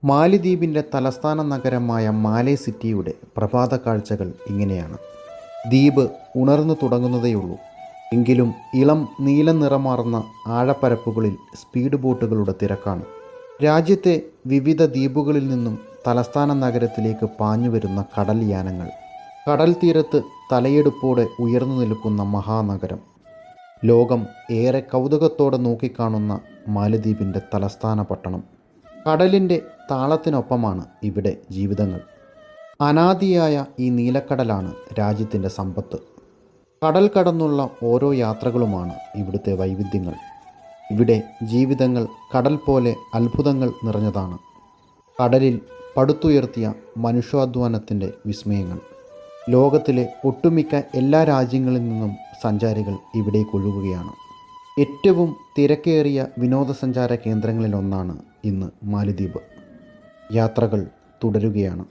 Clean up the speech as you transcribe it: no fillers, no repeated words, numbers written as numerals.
മാലിദ്വീപിൻ്റെ തലസ്ഥാന നഗരമായ മാലേ സിറ്റിയുടെ പ്രഭാത കാഴ്ചകൾ ഇങ്ങനെയാണ്. ദ്വീപ് ഉണർന്നു തുടങ്ങുന്നതേയുള്ളൂ. എങ്കിലും ഇളം നീല നിറമാർന്ന ആഴപ്പരപ്പുകളിൽ സ്പീഡ് ബോട്ടുകളുടെ തിരക്കാണ്. രാജ്യത്തെ വിവിധ ദ്വീപുകളിൽ നിന്നും തലസ്ഥാന നഗരത്തിലേക്ക് പാഞ്ഞുവരുന്ന കടൽ യാനങ്ങൾ. കടൽ തീരത്ത് തലയെടുപ്പോടെ ഉയർന്നു നിൽക്കുന്ന മഹാനഗരം. ലോകം ഏറെ കൗതുകത്തോടെ നോക്കിക്കാണുന്ന മാലദ്വീപിൻ്റെ തലസ്ഥാന പട്ടണം. കടലിൻ്റെ താളത്തിനൊപ്പമാണ് ഇവിടെ ജീവിതങ്ങൾ. അനാദിയായ ഈ നീലക്കടലാണ് രാജ്യത്തിൻ്റെ സമ്പത്ത്. കടൽ കടന്നുള്ള ഓരോ യാത്രകളുമാണ് ഇവിടുത്തെ വൈവിധ്യങ്ങൾ. ഇവിടെ ജീവിതങ്ങൾ കടൽ പോലെ അത്ഭുതങ്ങൾ നിറഞ്ഞതാണ്. കടലിൽ പടുത്തുയർത്തിയ മനുഷ്യാധ്വാനത്തിൻ്റെ വിസ്മയങ്ങൾ. ലോകത്തിലെ ഒട്ടുമിക്ക എല്ലാ രാജ്യങ്ങളിൽ നിന്നും സഞ്ചാരികൾ ഇവിടേക്ക് ഒഴുകുകയാണ്. ഏറ്റവും തിരക്കേറിയ വിനോദസഞ്ചാര കേന്ദ്രങ്ങളിലൊന്നാണ് ഇന്ന് മാലദ്വീപ്. യാത്രകൾ തുടരുകയാണ്.